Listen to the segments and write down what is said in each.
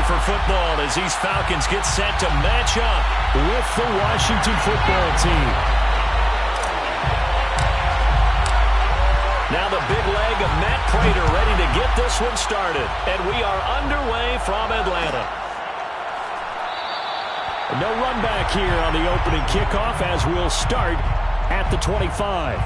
for football as these Falcons get set to match up with the Washington football team. Now the big leg of Matt Prater ready to get this one started. And we are underway from Atlanta. No run back here on the opening kickoff as we'll start at the 25.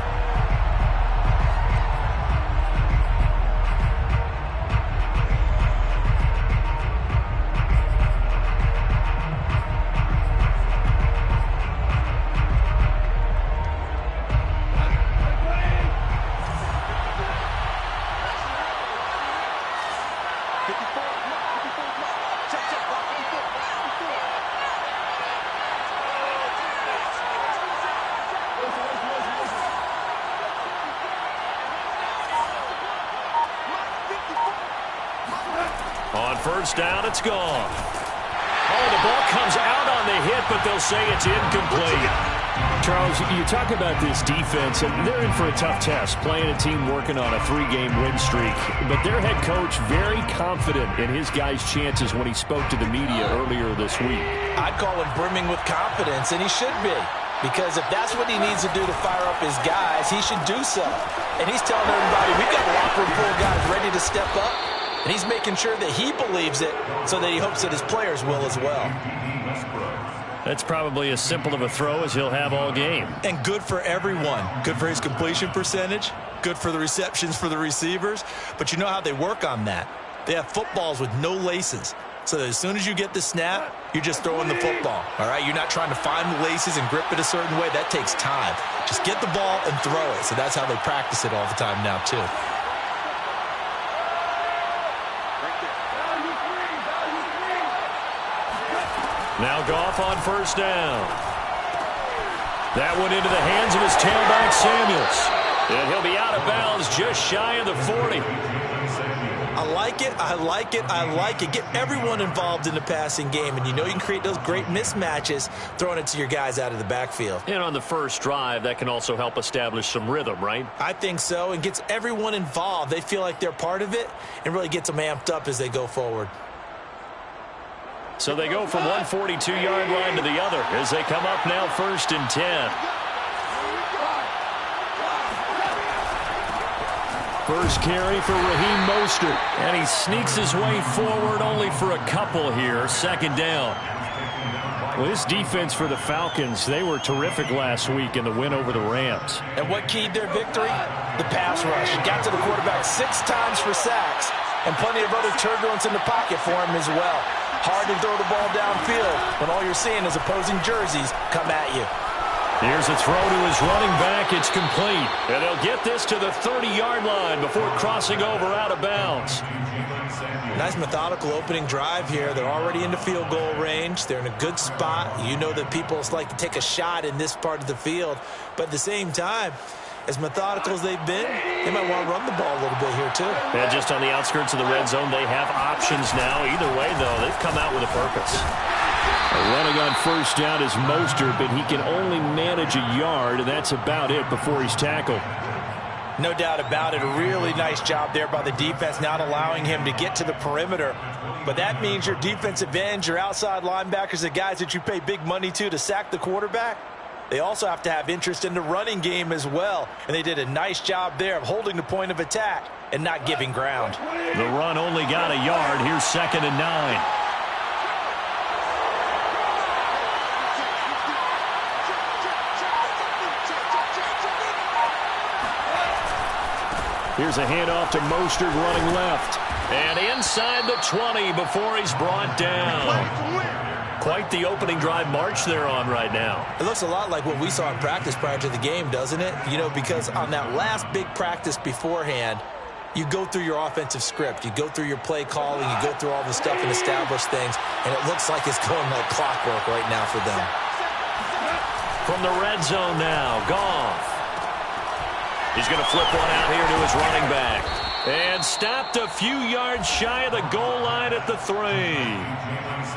On first down, it's gone. Oh, the ball comes out on the hit, but they'll say it's incomplete. Charles, you talk about this defense, and they're in for a tough test, playing a team working on a 3-game win streak. But their head coach very confident in his guys' chances when he spoke to the media earlier this week. I'd call him brimming with confidence, and he should be. Because if that's what he needs to do to fire up his guys, he should do so. And he's telling everybody, we've got a locker room full of guys ready to step up. And he's making sure that he believes it so that he hopes that his players will as well. That's probably as simple of a throw as he'll have all game. And good for everyone. Good for his completion percentage. Good for the receptions for the receivers. But you know how they work on that. They have footballs with no laces. So that as soon as you get the snap, you're just throwing the football. All right? You're not trying to find the laces and grip it a certain way. That takes time. Just get the ball and throw it. So that's how they practice it all the time now, too. Now Goff on first down. That one into the hands of his tailback, Samuels. And he'll be out of bounds just shy of the 40. I like it, I like it, I like it. Get everyone involved in the passing game, and you know you can create those great mismatches throwing it to your guys out of the backfield. And on the first drive, that can also help establish some rhythm, right? I think so, and gets everyone involved. They feel like they're part of it and really gets them amped up as they go forward. So they go from 142-yard line to the other as they come up now 1st and 10. First carry for Raheem Mostert, and he sneaks his way forward only for a couple here. 2nd down. Well, this defense for the Falcons, they were terrific last week in the win over the Rams. And what keyed their victory? The pass rush. Got to the quarterback 6 times for sacks, and plenty of other turbulence in the pocket for him as well. Hard to throw the ball downfield when all you're seeing is opposing jerseys come at you. Here's a throw to his running back. It's complete. And they'll get this to the 30-yard line before crossing over out of bounds. Nice methodical opening drive here. They're already into field goal range. They're in a good spot. You know that people like to take a shot in this part of the field. But at the same time, as methodical as they've been, they might want to run the ball a little bit here too. Yeah, just on the outskirts of the red zone, they have options now. Either way, though, they've come out with a purpose. Running on first down is Mostert, but he can only manage a yard, and that's about it before he's tackled. No doubt about it. A really nice job there by the defense, not allowing him to get to the perimeter. But that means your defensive ends, your outside linebackers, the guys that you pay big money to sack the quarterback, they also have to have interest in the running game as well. And they did a nice job there of holding the point of attack and not giving ground. The run only got a yard. Here's 2nd and 9. Here's a handoff to Mostert running left. And inside the 20 before he's brought down. Quite the opening drive march they're on right now. It looks a lot like what we saw in practice prior to the game, doesn't it? You know, because on that last big practice beforehand, you go through your offensive script. You go through your play calling. You go through all the stuff and establish things. And it looks like it's going like clockwork right now for them. From the red zone now, Goff. He's going to flip one out here to his running back. And stopped a few yards shy of the goal line at the 3.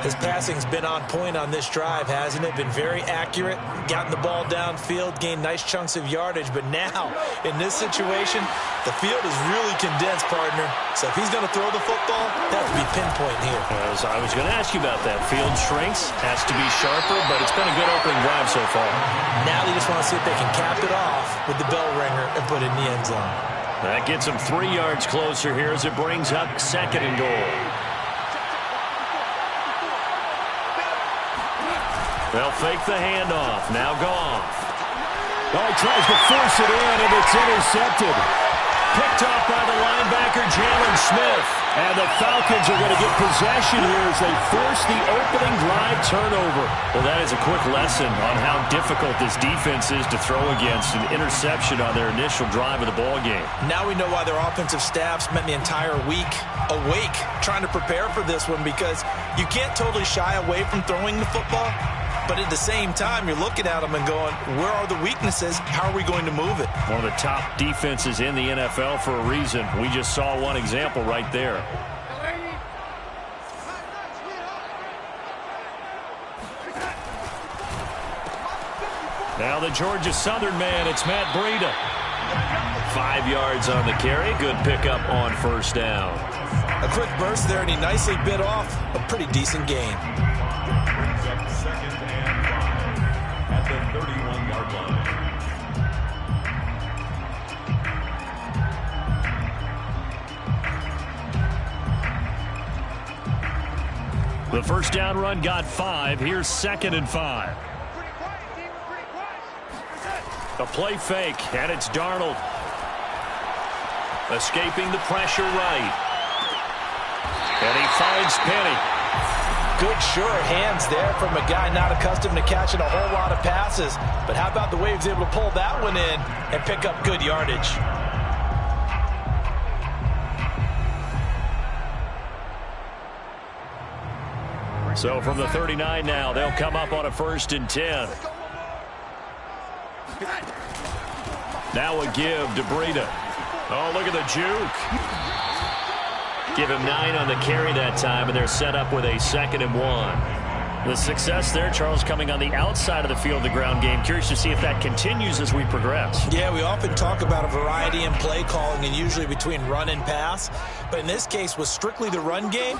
His passing's been on point on this drive, hasn't it? Been very accurate, gotten the ball downfield, gained nice chunks of yardage. But now, in this situation, the field is really condensed, partner. So if he's going to throw the football, that has to be pinpoint here. As I was going to ask you about that. Field shrinks, has to be sharper, but it's been a good opening drive so far. Now they just want to see if they can cap it off with the bell ringer and put it in the end zone. That gets him 3 yards closer here as it brings up 2nd and goal. They'll fake the handoff. Now Goff. Oh, he tries to force it in, and it's intercepted. Picked off by the linebacker, Jalen Smith. And the Falcons are going to get possession here as they force the opening drive turnover. Well, that is a quick lesson on how difficult this defense is to throw against. An interception on their initial drive of the ball game. Now we know why their offensive staff spent the entire week awake trying to prepare for this one, because you can't totally shy away from throwing the football. But at the same time, you're looking at them and going, where are the weaknesses? How are we going to move it? One of the top defenses in the NFL for a reason. We just saw one example right there. Now the Georgia Southern man, it's Matt Breida. 5 yards on the carry. Good pickup on first down. A quick burst there, and he nicely bit off a pretty decent gain. Second and 5 at the 31-yard line. The first down run got 5. Here's 2nd and 5. A play fake, and it's Darnold. Escaping the pressure right. And he finds Penny. Good, sure hands there from a guy not accustomed to catching a whole lot of passes. But how about the way he was able to pull that one in and pick up good yardage? So from the 39 now, they'll come up on a 1st and 10. Now a give to Breida. Oh, look at the juke. Give him 9 on the carry that time, and they're set up with a 2nd and 1. The success there, Charles, coming on the outside of the field, the ground game. Curious to see if that continues as we progress. Yeah, we often talk about a variety in play calling and usually between run and pass. But in this case, with strictly the run game,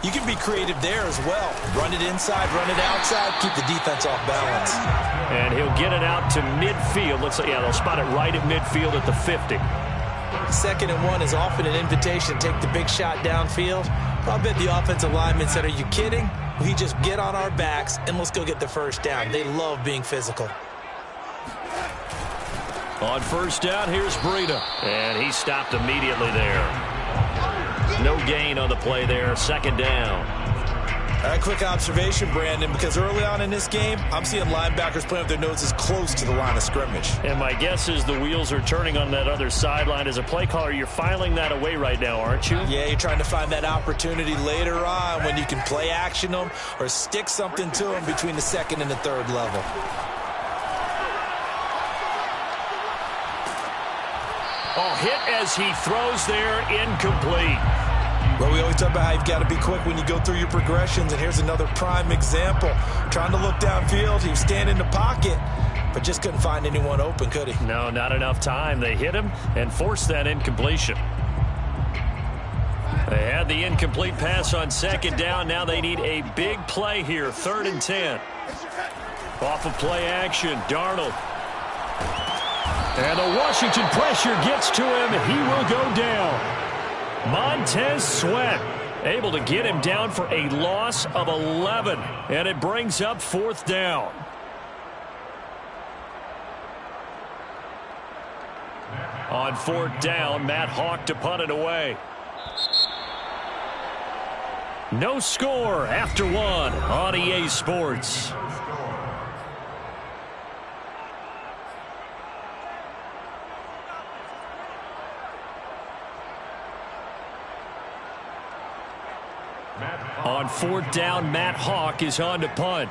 you can be creative there as well. Run it inside, run it outside, keep the defense off balance. And he'll get it out to midfield. Looks like, yeah, they'll spot it right at midfield at the 50. 2nd and 1 is often an invitation to take the big shot downfield. I'll bet the offensive lineman said, are you kidding? We just get on our backs and let's go get the first down. They love being physical. On first down, here's Breida. And he stopped immediately there. No gain on the play there. 2nd down. A quick observation, Brandon, because early on in this game, I'm seeing linebackers playing with their noses close to the line of scrimmage. And my guess is the wheels are turning on that other sideline. As a play caller, you're filing that away right now, aren't you? Yeah, you're trying to find that opportunity later on when you can play action them or stick something to them between the 2nd and the 3rd level. Oh, hit as he throws there, incomplete. Well, we always talk about how you've got to be quick when you go through your progressions, and here's another prime example. Trying to look downfield, he was standing in the pocket, but just couldn't find anyone open, could he? No, not enough time. They hit him and forced that incompletion. They had the incomplete pass on 2nd down. Now they need a big play here, 3rd and 10. Off of play action, Darnold. And the Washington pressure gets to him. He will go down. Montez Sweat able to get him down for a loss of 11. And it brings up 4th down. On 4th down, Matt Hawk to punt it away. No score after 1 on EA Sports. On 4th down, Matt Hawk is on to punt.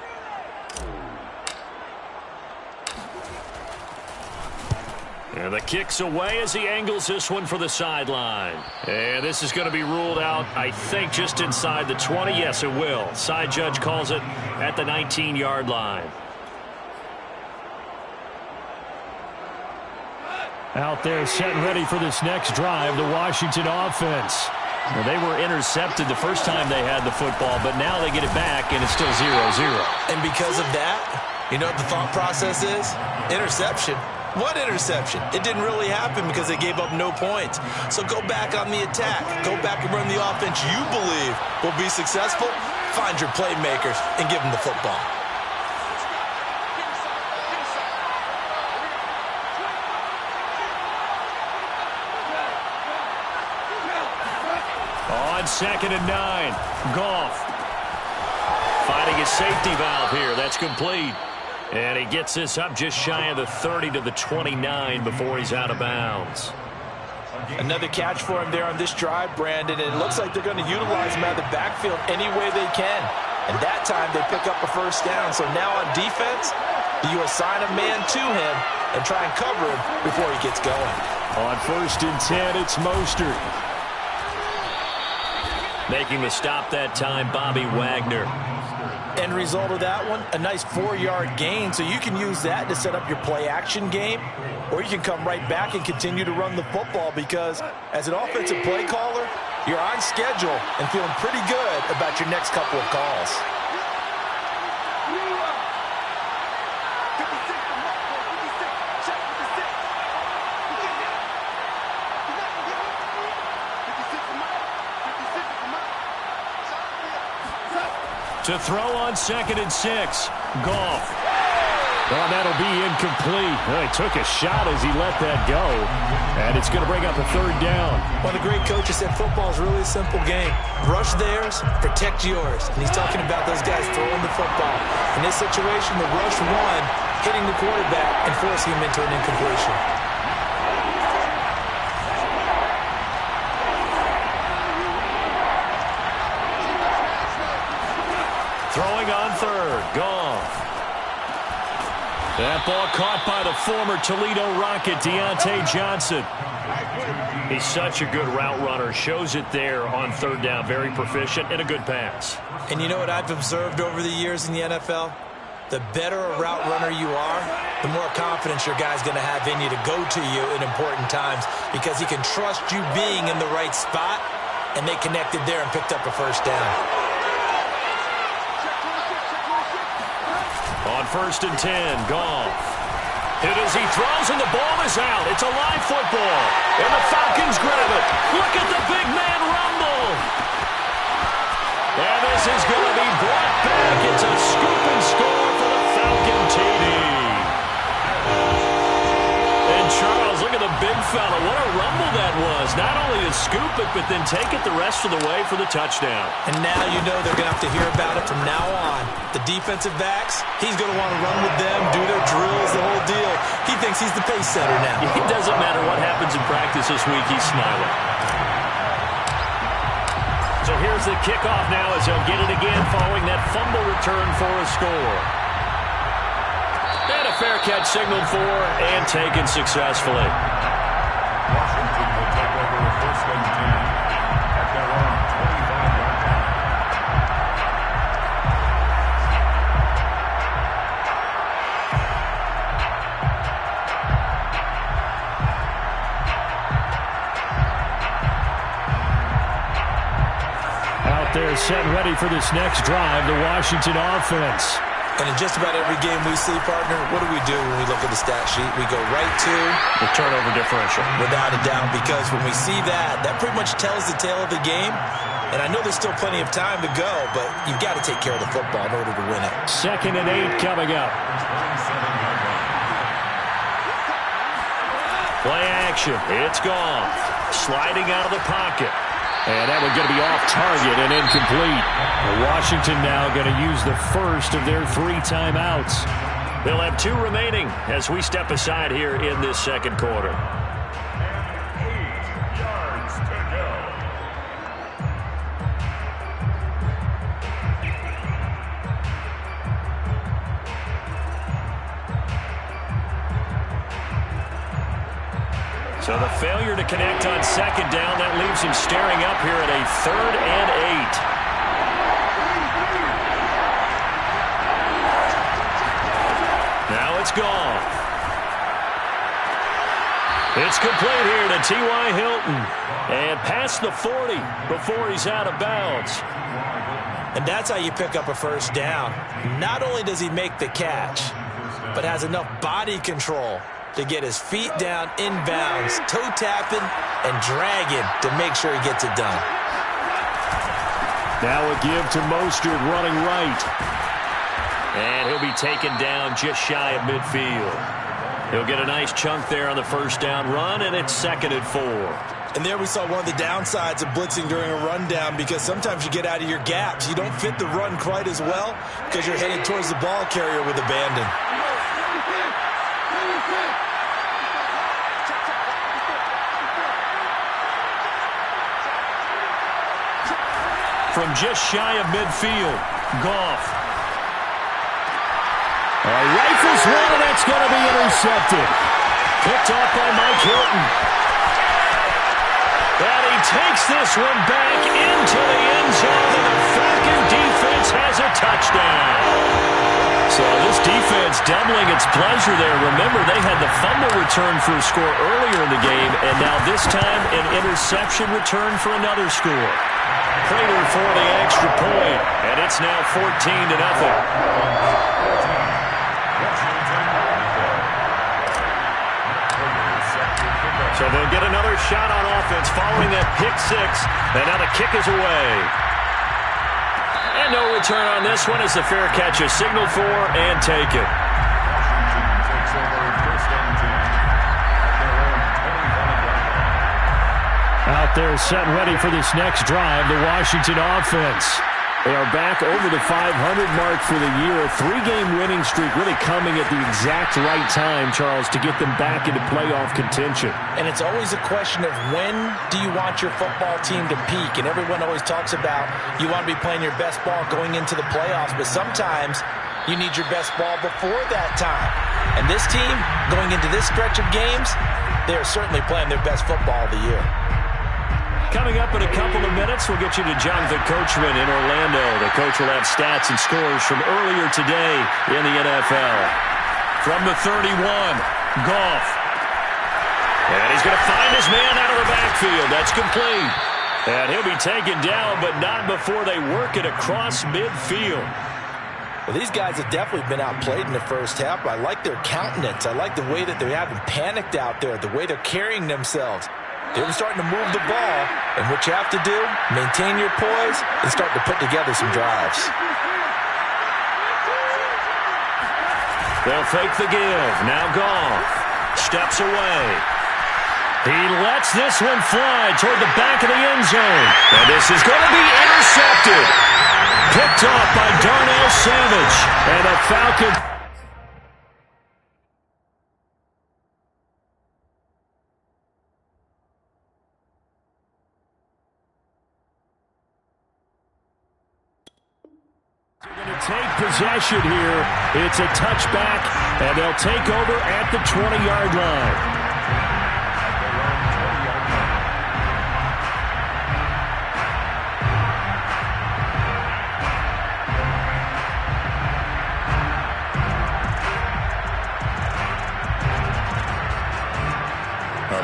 And the kick's away as he angles this one for the sideline. And this is going to be ruled out, I think, just inside the 20. Yes, it will. Side judge calls it at the 19-yard line. Out there set and ready for this next drive, the Washington offense. Well, they were intercepted the first time they had the football, but now they get it back, and it's still 0-0. And because of that, you know what the thought process is? Interception. What interception? It didn't really happen because they gave up no points. So go back on the attack. Go back and run the offense you believe will be successful. Find your playmakers and give them the football. On 2nd and 9, Goff finding his safety valve here. That's complete. And he gets this up just shy of the 30 to the 29 before he's out of bounds. Another catch for him there on this drive, Brandon. And it looks like they're going to utilize him out of the backfield any way they can. And that time they pick up a first down. So now on defense, you assign a man to him and try and cover him before he gets going. On 1st and 10, it's Mostert. Making the stop that time, Bobby Wagner. End result of that one, a nice 4-yard gain. So you can use that to set up your play-action game, or you can come right back and continue to run the football because as an offensive play caller, you're on schedule and feeling pretty good about your next couple of calls. To throw on 2nd and 6, Goff. Well, that'll be incomplete. Well, he took a shot as he let that go, and it's going to bring up a 3rd down. One of the great coaches said football is really a simple game. Rush theirs, protect yours. And he's talking about those guys throwing the football. In this situation, the rush one, hitting the quarterback and forcing him into an incompletion. Throwing on 3rd, Goff. That ball caught by the former Toledo Rocket, Deontay Johnson. He's such a good route runner. Shows it there on 3rd down. Very proficient and a good pass. And you know what I've observed over the years in the NFL? The better a route runner you are, the more confidence your guy's going to have in you to go to you in important times because he can trust you being in the right spot, and they connected there and picked up a first down. On 1st and 10, Goff. Hit as he throws, and the ball is out. It's a live football, and the Falcons grab it. Look at the big man rumble. And this is going to be brought back. It's a scoop and score for the Falcon TD. And Charles, look at the big fella. What a rumble that was. Not only to scoop it, but then take it the rest of the way for the touchdown. And now you know they're going to have to hear about it from now on. The defensive backs, he's going to want to run with them, do their drills, the whole deal. He thinks he's the pace setter now. It doesn't matter what happens in practice this week. He's smiling. So here's the kickoff now as they'll get it again following that fumble return for a score. And a fair catch signaled for and taken successfully. Washington will take over 1st and 10 at their own 25-yard line. Out there set and ready for this next drive, the Washington offense. And in just about every game we see, partner, what do we do when we look at the stat sheet? We go right to the turnover differential. Without a doubt, because when we see that, that pretty much tells the tale of the game. And I know there's still plenty of time to go, but you've got to take care of the football in order to win it. 2nd and 8 coming up. Play action. It's gone. Sliding out of the pocket. And that one going to be off target and incomplete. Washington now going to use the first of their 3 timeouts. They'll have 2 remaining as we step aside here in this 2nd quarter. 8 yards to go. So the failure to connect on second down, that leaves him staring up here at a 3rd and 8. Now it's gone. It's complete here to T.Y. Hilton. And past the 40 before he's out of bounds. And that's how you pick up a first down. Not only does he make the catch, but has enough body control to get his feet down inbounds, toe tapping and dragging to make sure he gets it done. Now a give to Mostert running right. And he'll be taken down just shy of midfield. He'll get a nice chunk there on the first down run, and it's 2nd and 4. And there we saw one of the downsides of blitzing during a rundown, because sometimes you get out of your gaps. You don't fit the run quite as well because you're headed towards the ball carrier with abandon. From just shy of midfield, Goff. Rifles one, and that's going to be intercepted. Picked off by Mike Hilton. And he takes this one back into the end zone, and the Falcon defense has a touchdown. So this defense doubling its pleasure there. Remember, they had the fumble return for a score earlier in the game, and now this time an interception return for another score. Prater for the extra point, and it's now 14-0. So they'll get another shot on offense following that pick 6. And now the kick is away. And no return on this one as the fair catch is signaled for and taken. Out there set ready for this next drive, the Washington offense. They are back over the 500 mark for the year. A 3-game winning streak really coming at the exact right time, Charles, to get them back into playoff contention. And it's always a question of when do you want your football team to peak? And everyone always talks about you want to be playing your best ball going into the playoffs, but sometimes you need your best ball before that time. And this team, going into this stretch of games, they are certainly playing their best football of the year. Coming up in a couple of minutes, we'll get you to Jonathan Coachman in Orlando. The coach will have stats and scores from earlier today in the NFL. From the 31, Goff. And he's going to find his man out of the backfield. That's complete. And he'll be taken down, but not before they work it across midfield. Well, these guys have definitely been outplayed in the first half. I like their countenance. I like the way that they haven't panicked out there, the way they're carrying themselves. They're starting to move the ball, and what you have to do, maintain your poise and start to put together some drives. They'll fake the give. Now Goff steps away. He lets this one fly toward the back of the end zone. And this is going to be intercepted. Picked off by Darnell Savage. And a Falcon. Take possession here. It's a touchback, and they'll take over at the 20-yard line.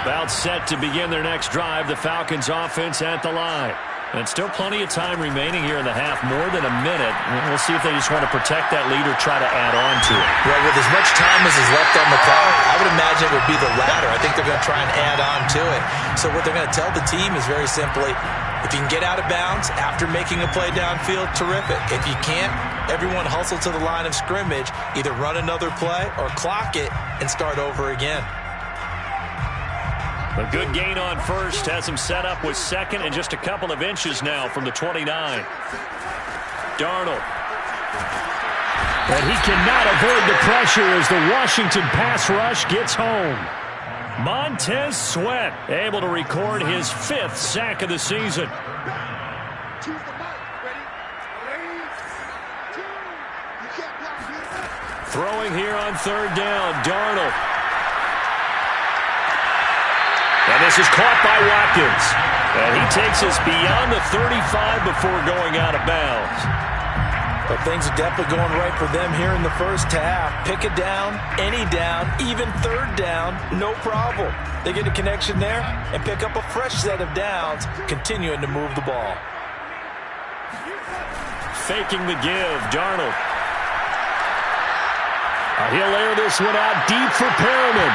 About set to begin their next drive, the Falcons offense at the line. And still plenty of time remaining here in the half, more than a minute. We'll see if they just want to protect that lead or try to add on to it. Well, with as much time as is left on the clock, I would imagine it would be the latter. I think they're going to try and add on to it. So what they're going to tell the team is very simply, if you can get out of bounds after making a play downfield, terrific. If you can't, everyone hustle to the line of scrimmage, either run another play or clock it and start over again. A good gain on first has him set up with second and just a couple of inches now from the 29. Darnold. And he cannot avoid the pressure as the Washington pass rush gets home. Montez Sweat able to record his 5th sack of the season. Throwing here on 3rd down, Darnold. pass is caught by Watkins. And he takes us beyond the 35 before going out of bounds. But things are definitely going right for them here in the first half. Pick a down, any down, even third down, no problem. They get a connection there and pick up a fresh set of downs, continuing to move the ball. Faking the give, Darnold. He'll air this one out deep for Perriman.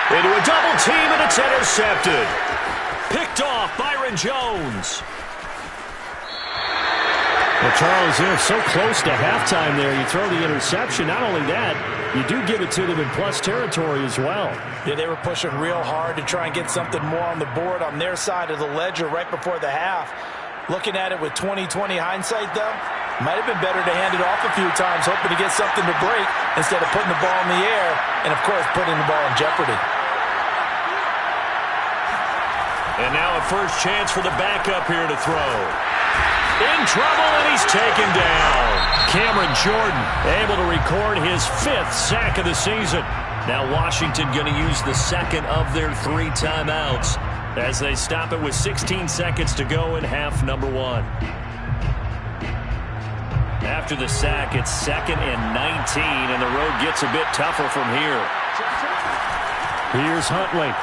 Into a double team, and it's intercepted. Picked off Byron Jones. Well, Charles, they're so close to halftime there. You throw the interception. Not only that, you do give it to them in plus territory as well. Yeah, they were pushing real hard to try and get something more on the board on their side of the ledger right before the half. Looking at it with 20/20 hindsight, though, might have been better to hand it off a few times, hoping to get something to break instead of putting the ball in the air and, of course, putting the ball in jeopardy. And now a first chance for the backup here to throw. In trouble, and he's taken down. Cameron Jordan able to record his 5th sack of the season. Now Washington going to use the second of their 3 timeouts as they stop it with 16 seconds to go in half number 1. After the sack, it's 2nd and 19, and the road gets a bit tougher from here. Here's Huntley.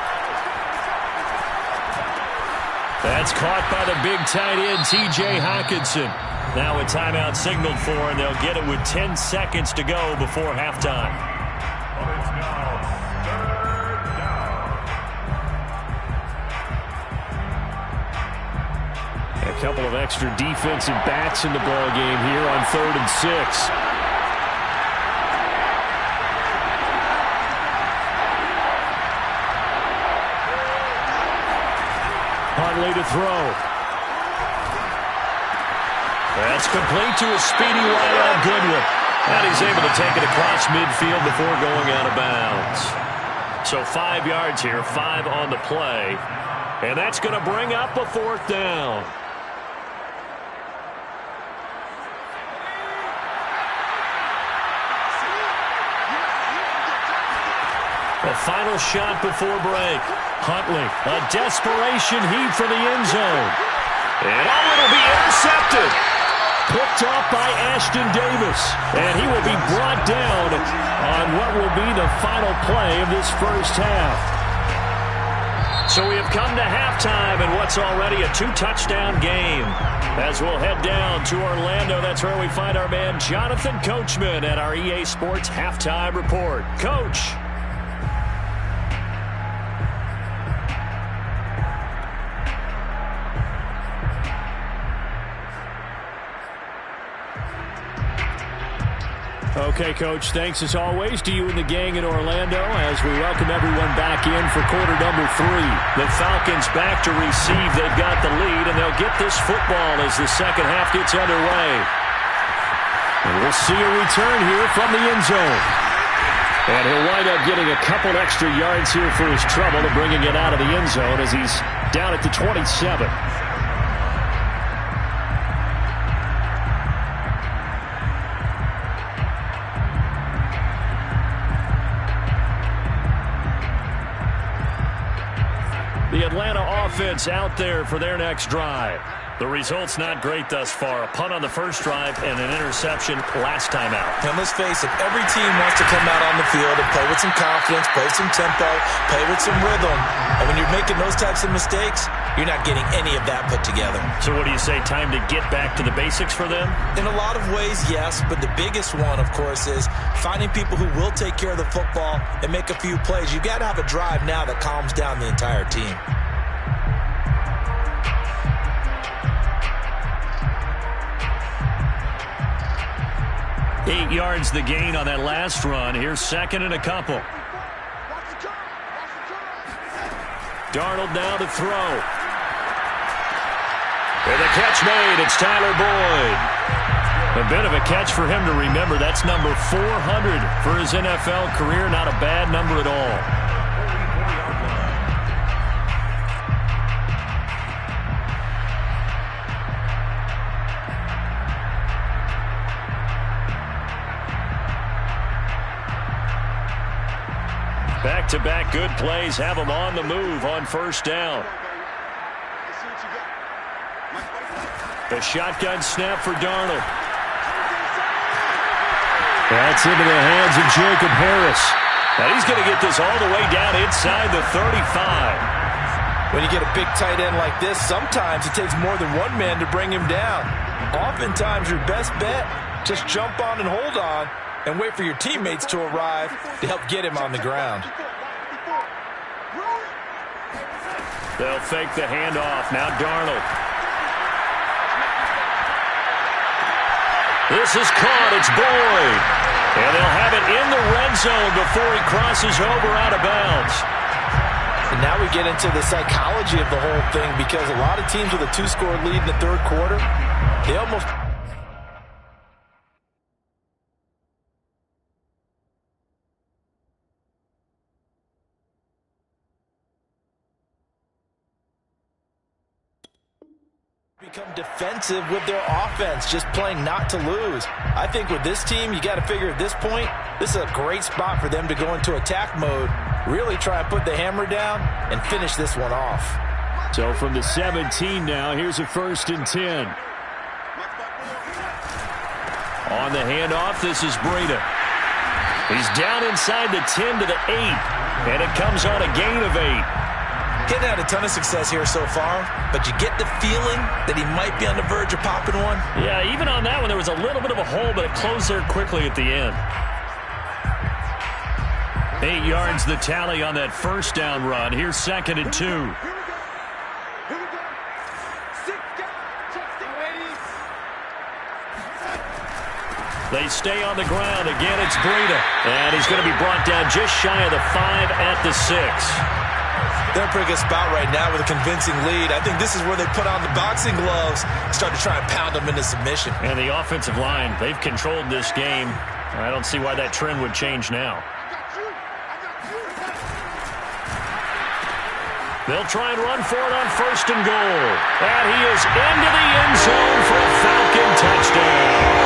That's caught by the big tight end, T.J. Hockenson. Now a timeout signaled for, and they'll get it with 10 seconds to go before halftime. It's now 3rd down. A couple of extra defensive backs in the ball game here on 3rd and 6. Huntley to throw. That's complete to a speedy wideout Goodwin. And he's able to take it across midfield before going out of bounds. So 5 yards here, 5 on the play. And that's going to bring up a 4th down. The final shot before break. Huntley, a desperation heave for the end zone. And it'll be intercepted. Picked off by Ashton Davis. And he will be brought down on what will be the final play of this first half. So we have come to halftime in what's already a 2-touchdown game. As we'll head down to Orlando, that's where we find our man Jonathan Coachman at our EA Sports Halftime Report. Coach. Okay, Coach, thanks as always to you and the gang in Orlando as we welcome everyone back in for quarter number 3. The Falcons back to receive. They've got the lead, and they'll get this football as the second half gets underway. And we'll see a return here from the end zone. And he'll wind up getting a couple extra yards here for his trouble to bringing it out of the end zone as he's down at the 27. The Atlanta offense out there for their next drive. The result's not great thus far. A punt on the first drive and an interception last time out. And let's face it, every team wants to come out on the field and play with some confidence, play with some tempo, play with some rhythm. And when you're making those types of mistakes, you're not getting any of that put together. So what do you say, time to get back to the basics for them? In a lot of ways, yes, but the biggest one, of course, is finding people who will take care of the football and make a few plays. You've got to have a drive now that calms down the entire team. Eight yards the gain on that last run. Here's second and a couple. Darnold now to throw. And the catch made. It's Tyler Boyd. A bit of a catch for him to remember. That's number 400 for his NFL career. Not a bad number at all. Back-to-back good plays have them on the move on first down. The shotgun snap for Darnold. That's into the hands of Jacob Harris. And he's going to get this all the way down inside the 35. When you get a big tight end like this, sometimes it takes more than one man to bring him down. Oftentimes, your best bet, just jump on and hold on and wait for your teammates to arrive to help get him on the ground. They'll fake the handoff. Now Darnold. This is caught. It's Boyd. And they'll have it in the red zone before he crosses over out of bounds. And now we get into the psychology of the whole thing, because a lot of teams with a 2-score lead in the third quarter, they almost... become defensive with their offense, just playing not to lose. I think with this team, you got to figure at this point, this is a great spot for them to go into attack mode, really try and put the hammer down and finish this one off. So from the 17 now, here's a 1st and 10. On the handoff, this is Breida. He's down inside the 10 to the 8, and it comes on a gain of 8. Getting had a ton of success here so far, but you get the feeling that he might be on the verge of popping one. Yeah, even on that one, there was a little bit of a hole, but it closed there quickly at the end. 8 yards the tally on that first down run. Here's 2nd and 2. They stay on the ground. Again, it's Breida. And he's going to be brought down just shy of the 5 at the 6. They're in a pretty good spot right now with a convincing lead. I think this is where they put on the boxing gloves and start to try and pound them into submission. And the offensive line, they've controlled this game. I don't see why that trend would change now. They'll try and run for it on 1st and goal. And he is into the end zone for a Falcon touchdown.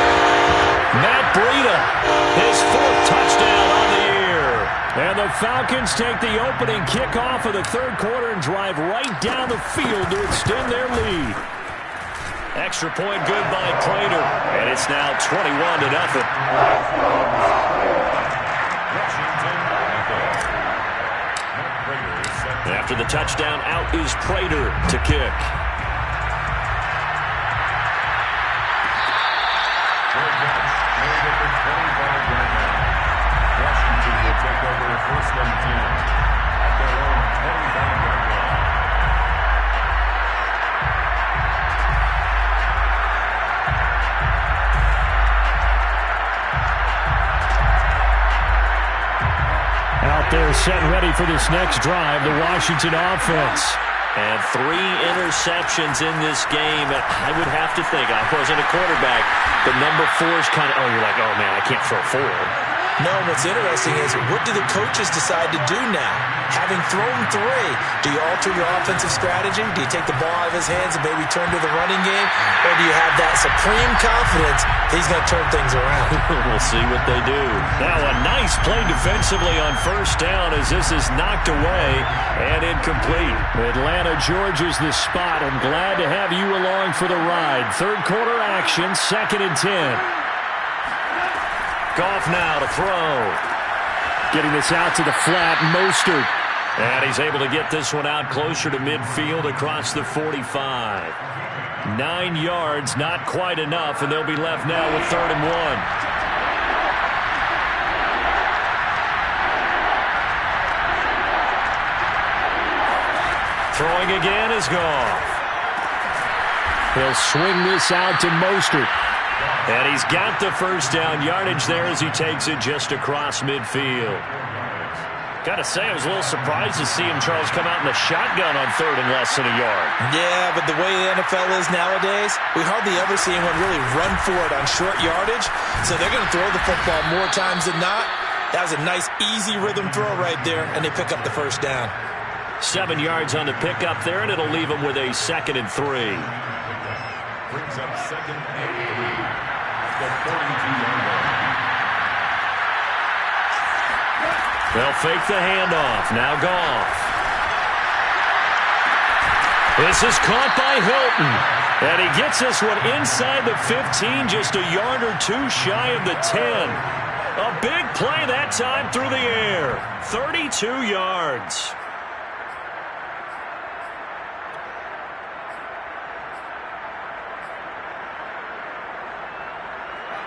Matt Breida, his 4th touchdown on the year. And the Falcons take the opening kickoff of the third quarter and drive right down the field to extend their lead. Extra point good by Prater. And it's now 21-0. After the touchdown, out is Prater to kick. Take over 1st and 10 at their own 25-yard line. Out there set ready for this next drive, the Washington offense. And 3 interceptions in this game. I would have to think, I wasn't a quarterback, but number 4 is kind of, you're like, oh man, I can't throw 4. No, what's interesting is, what do the coaches decide to do now? Having thrown 3, do you alter your offensive strategy? Do you take the ball out of his hands and maybe turn to the running game? Or do you have that supreme confidence he's going to turn things around? We'll see what they do. Now a nice play defensively on 1st down as this is knocked away and incomplete. Atlanta, Georgia's the spot. I'm glad to have you along for the ride. Third quarter action, 2nd and 10. Goff now to throw. Getting this out to the flat, Mostert. And he's able to get this one out closer to midfield across the 45. 9 yards, not quite enough, and they'll be left now with 3rd and 1. Throwing again is Goff. He'll swing this out to Mostert. And he's got the first down yardage there as he takes it just across midfield. Got to say, I was a little surprised to see him, Charles, come out in the shotgun on 3rd and less than a yard. Yeah, but the way the NFL is nowadays, we hardly ever see anyone really run for it on short yardage. So they're going to throw the football more times than not. That was a nice, easy rhythm throw right there, and they pick up the first down. 7 yards on the pickup there, and it'll leave them with a 2nd and 3. Brings up 2nd and 3. The 42-yard line. They'll fake the handoff. Now Goff. This is caught by Hilton. And he gets this one inside the 15, just a yard or two shy of the 10. A big play that time through the air. 32 yards.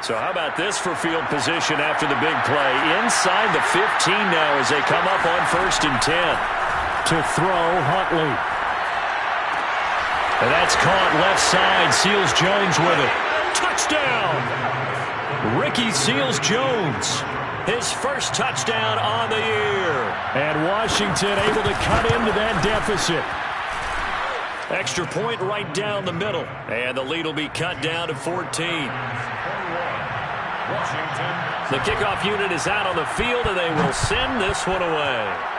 So how about this for field position after the big play? Inside the 15 now as they come up on 1st and 10. To throw, Huntley. And that's caught left side. Seals-Jones with it. Touchdown! Ricky Seals-Jones. His first touchdown on the year. And Washington able to cut into that deficit. Extra point right down the middle. And the lead will be cut down to 14. Washington. The kickoff unit is out on the field, and they will send this one away.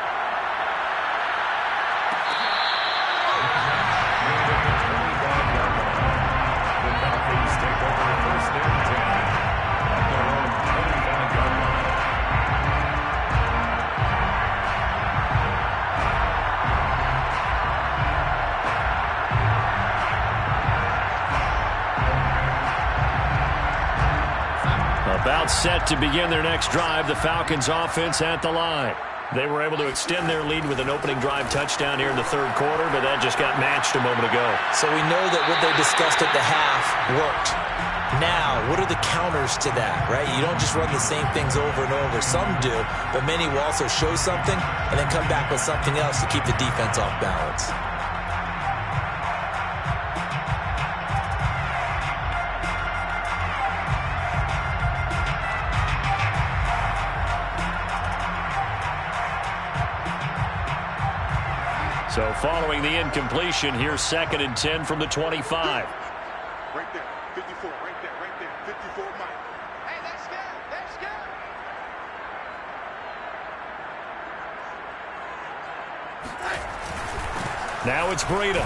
About set to begin their next drive, the Falcons offense at the line. They were able to extend their lead with an opening drive touchdown here in the 3rd quarter, but that just got matched a moment ago. So we know that what they discussed at the half worked. Now, what are the counters to that, right? You don't just run the same things over and over. Some do, but many will also show something and then come back with something else to keep the defense off balance. So following the incompletion, here's 2nd and 10 from the 25. Right there, 54, right there, 54, Mike. Hey, that's good. Now it's Breida.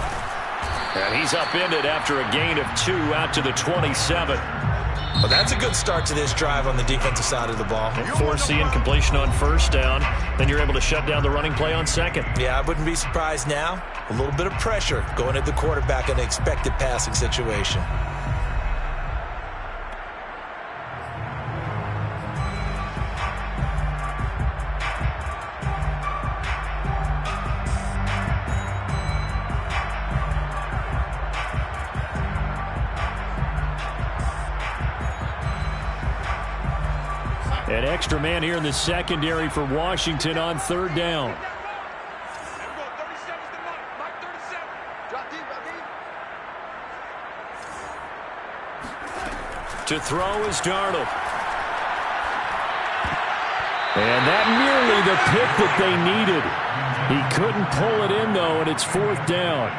And he's upended after a gain of 2 out to the 27. Well, that's a good start to this drive on the defensive side of the ball. Force the incompletion on 1st down. Then you're able to shut down the running play on 2nd. Yeah, I wouldn't be surprised now. A little bit of pressure going at the quarterback in an expected passing situation. An extra man here in the secondary for Washington on 3rd down. To throw is Darnold. And that nearly the pick that they needed. He couldn't pull it in, though, and it's 4th down.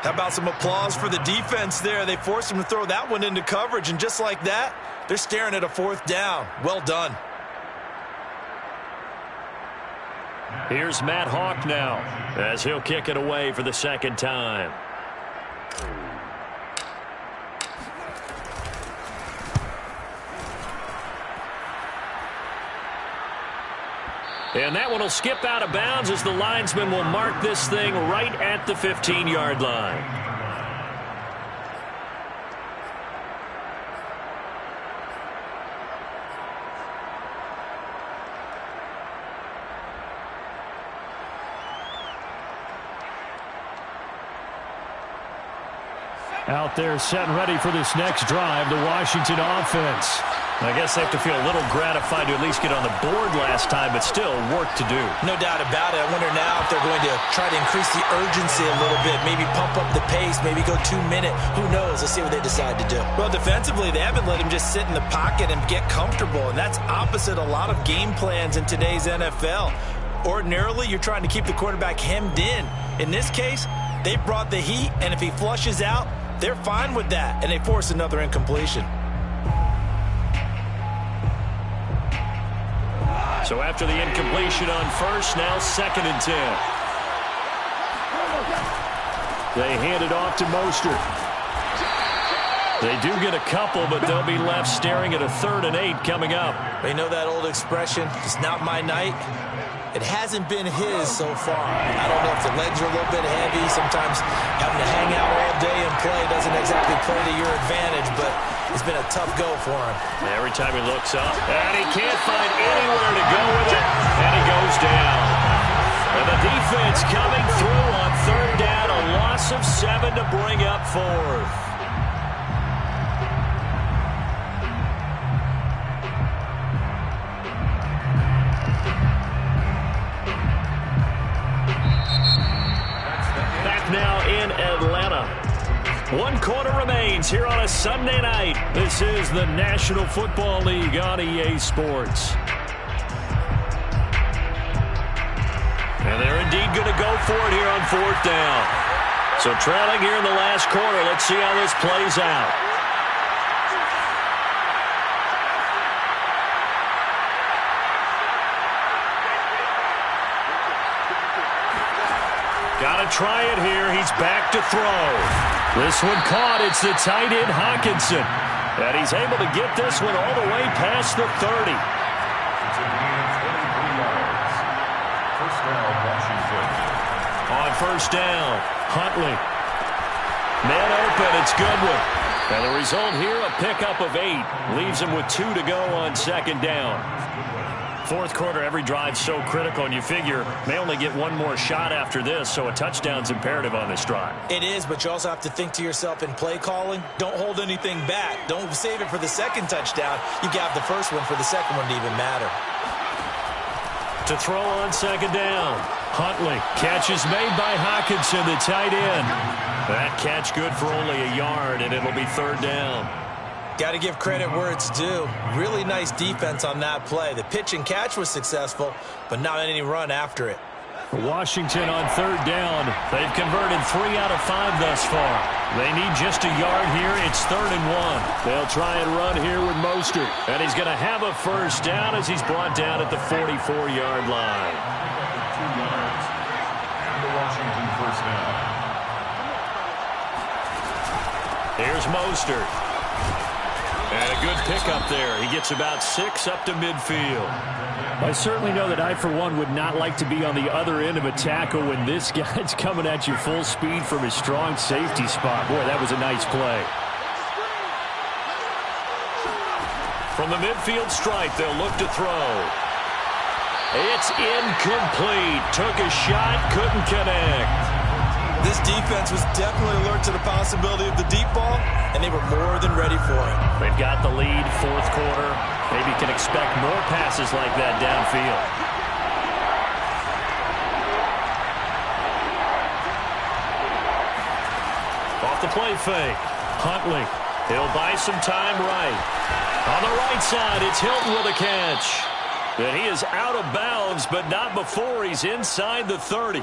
How about some applause for the defense there? They forced him to throw that one into coverage, and just like that, they're staring at a 4th down. Well done. Here's Matt Hawk now as he'll kick it away for the 2nd time. And that one will skip out of bounds as the linesman will mark this thing right at the 15-yard line. Out there set and ready for this next drive, the Washington offense. I guess they have to feel a little gratified to at least get on the board last time, but still work to do. No doubt about it. I wonder now if they're going to try to increase the urgency a little bit, maybe pump up the pace, maybe go 2-minute. Who knows? Let's see what they decide to do. Well, defensively, they haven't let him just sit in the pocket and get comfortable, and that's opposite a lot of game plans in today's NFL. Ordinarily, you're trying to keep the quarterback hemmed in. In this case, they brought the heat, and if he flushes out, they're fine with that, and they force another incompletion. So after the incompletion on 1st, now 2nd and 10. They hand it off to Mostert. They do get a couple, but they'll be left staring at a 3rd and 8 coming up. You know that old expression, it's not my night? It hasn't been his so far. I don't know if the legs are a little bit heavy. Sometimes having to hang out all day and play doesn't exactly play to your advantage, but it's been a tough go for him. Every time he looks up, and he can't find anywhere to go with it, and he goes down. And the defense coming through on 3rd down, a loss of 7 to bring up 4th. Now in Atlanta. 1 quarter remains here on a Sunday night. This is the National Football League on EA Sports. And they're indeed going to go for it here on 4th down. So trailing here in the last quarter. Let's see how this plays out. Got to try it here. He's back to throw. This one caught. It's the tight end, Hawkinson. And he's able to get this one all the way past the 30. It's a gain of 23 yards. First down, Washington. On 1st down, Huntley. Man open. It's Goodwin. And the result here, a pickup of 8. Leaves him with 2 to go on 2nd down. 4th quarter, every drive so critical, and you figure may only get one more shot after this, so a touchdown's imperative on this drive. It is, but you also have to think to yourself in play calling, don't hold anything back. Don't save it for the 2nd touchdown. You got the 1st one for the 2nd one to even matter. To throw on 2nd down, Huntley. Catch is made by Hawkinson, the tight end. That catch good for only a yard, and it'll be 3rd down. Got to give credit where it's due. Really nice defense on that play. The pitch and catch was successful, but not any run after it. Washington on 3rd down. They've converted 3 out of 5 thus far. They need just a yard here. It's 3rd and 1. They'll try and run here with Mostert. And he's going to have a 1st down as he's brought down at the 44-yard line. 2 yards. And the Washington 1st down. Here's Mostert. And a good pickup there. He gets about 6 up to midfield. I certainly know that I, for one, would not like to be on the other end of a tackle when this guy's coming at you full speed from his strong safety spot. Boy, that was a nice play. From the midfield stripe, they'll look to throw. It's incomplete. Took a shot, couldn't connect. This defense was definitely alert to the possibility of the deep ball, and they were more than ready for it. They've got the lead, 4th quarter. Maybe can expect more passes like that downfield. Off the play fake. Huntley. He'll buy some time right. On the right side, it's Hilton with a catch. And he is out of bounds, but not before he's inside the 30.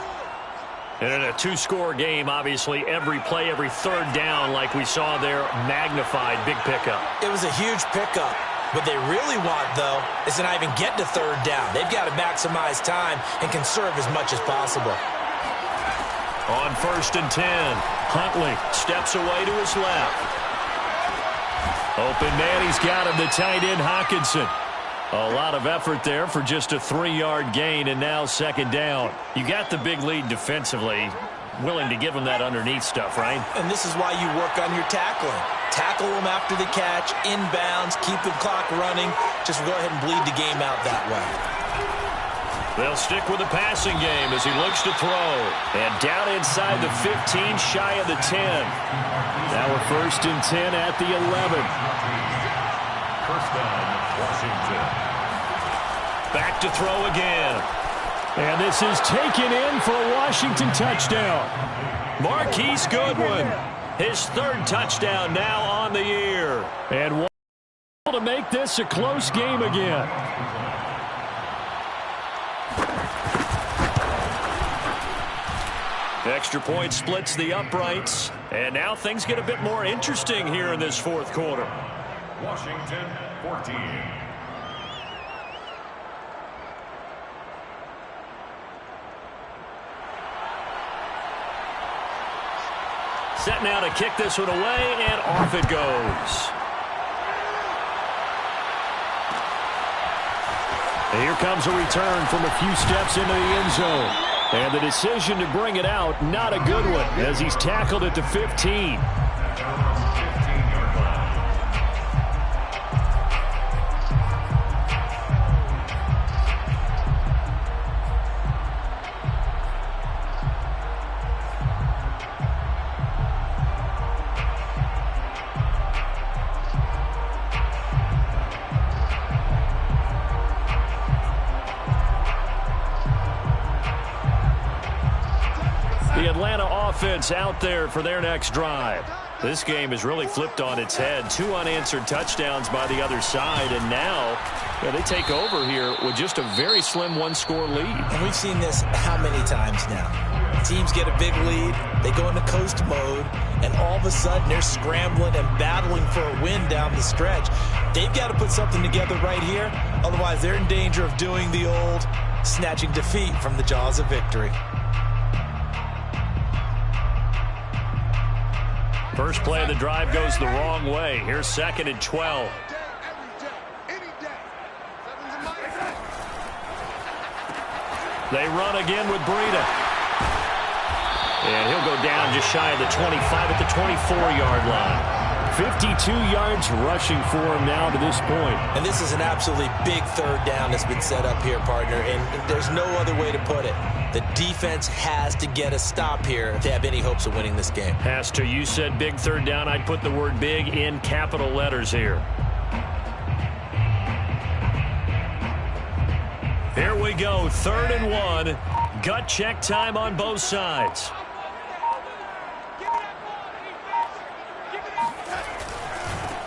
And in a 2-score game, obviously, every play, every 3rd down, like we saw there, magnified, big pickup. It was a huge pickup. What they really want, though, is to not even get to 3rd down. They've got to maximize time and conserve as much as possible. On 1st and 10, Huntley steps away to his left. Open man, he's got him, the tight end, Hawkinson. A lot of effort there for just a 3-yard gain, and now 2nd down. You got the big lead defensively. Willing to give him that underneath stuff, right? And this is why you work on your tackling. Tackle them after the catch, inbounds, keep the clock running. Just go ahead and bleed the game out that way. They'll stick with the passing game as he looks to throw. And down inside the 15, shy of the 10. Now we're 1st and 10 at the 11. 1st down, Washington. Back to throw again. And this is taken in for a Washington touchdown. Marquise Goodwin, his 3rd touchdown now on the year. And one to make this a close game again. Extra point splits the uprights. And now things get a bit more interesting here in this 4th quarter. Washington 14. Set now to kick this one away, and off it goes. Here comes a return from a few steps into the end zone. And the decision to bring it out, not a good one, as he's tackled it to 15. The Atlanta offense out there for their next drive. This game is really flipped on its head. 2 unanswered touchdowns by the other side, and now they take over here with just a very slim one-score lead. And we've seen this how many times now? Teams get a big lead, they go into coast mode, and all of a sudden they're scrambling and battling for a win down the stretch. They've got to put something together right here, otherwise they're in danger of doing the old snatching defeat from the jaws of victory. First play of the drive goes the wrong way. Here's 2nd and 12. They run again with Breida. And he'll go down just shy of the 25 at the 24-yard line. 52 yards rushing for him now to this point. And this is an absolutely big third down that's been set up here, partner, and there's no other way to put it. The defense has to get a stop here if they have any hopes of winning this game. Has to. You said big third down. I'd put the word big in capital letters here. Here we go, 3rd and 1. Gut check time on both sides.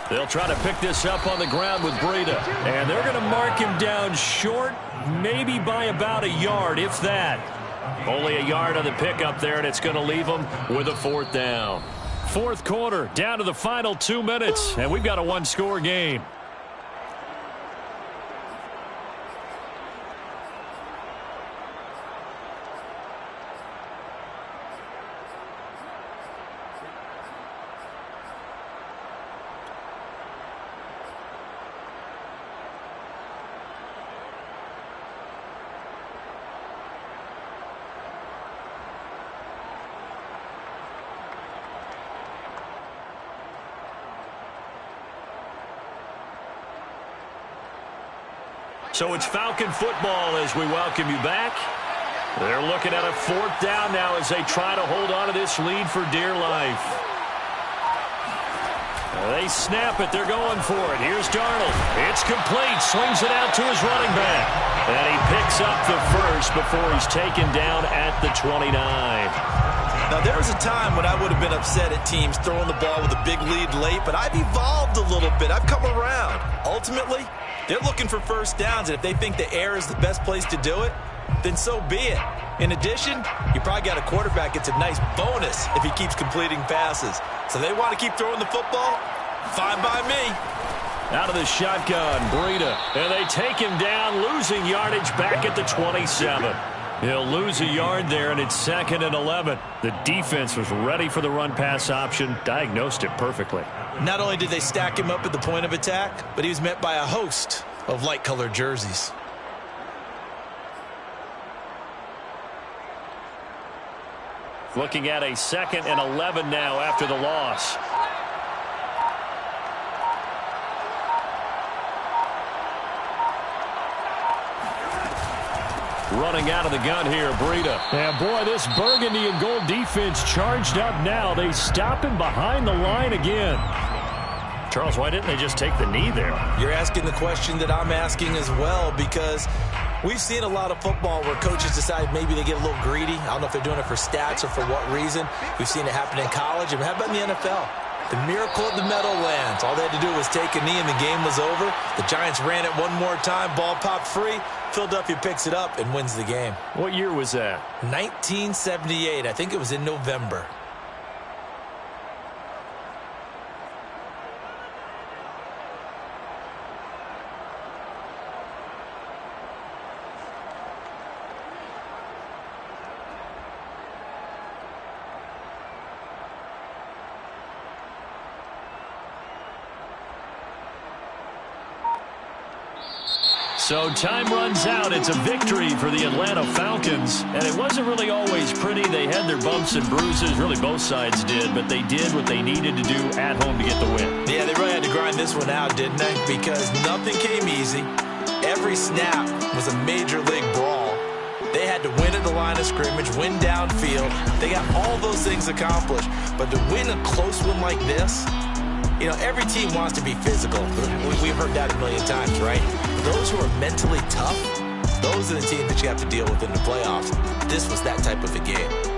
They'll try to pick this up on the ground with Breida. And they're going to mark him down short, maybe by about a yard, if that. Only a yard on the pickup there, and it's going to leave them with a 4th down. 4th quarter, down to the final 2 minutes, and we've got a one-score game. So it's Falcon football as we welcome you back. They're looking at a 4th down now as they try to hold on to this lead for dear life. They snap it. They're going for it. Here's Darnold. It's complete. Swings it out to his running back. And he picks up the first before he's taken down at the 29. Now, there was a time when I would have been upset at teams throwing the ball with a big lead late, but I've evolved a little bit. I've come around. Ultimately, they're looking for first downs, and if they think the air is the best place to do it, then so be it. In addition, you probably got a quarterback gets a nice bonus if he keeps completing passes. So they want to keep throwing the football? Fine by me. Out of the shotgun, Breida, and they take him down, losing yardage back at the 27. He'll lose a yard there, and it's 2nd and 11. The defense was ready for the run-pass option, diagnosed it perfectly. Not only did they stack him up at the point of attack, but he was met by a host of light-colored jerseys. Looking at a 2nd and 11 now after the loss. Running out of the gun here, Breida. And boy, this burgundy and gold defense charged up now. They stop him behind the line again. Charles, why didn't they just take the knee there? You're asking the question that I'm asking as well, because we've seen a lot of football where coaches decide maybe they get a little greedy. I don't know if they're doing it for stats or for what reason. We've seen it happen in college, and how about in the NFL? The miracle of the Meadowlands. All they had to do was take a knee and the game was over. The Giants ran it one more time. Ball popped free. Philadelphia picks it up and wins the game. What year was that? 1978. I think it was in November. So time runs out. It's a victory for the Atlanta Falcons. And it wasn't really always pretty. They had their bumps and bruises. Really, both sides did. But they did what they needed to do at home to get the win. Yeah, they really had to grind this one out, didn't they? Because nothing came easy. Every snap was a major league brawl. They had to win at the line of scrimmage, win downfield. They got all those things accomplished. But to win a close one like this, you know, every team wants to be physical. We've heard that a million times, right? Those who are mentally tough, those are the teams that you have to deal with in the playoffs. This was that type of a game.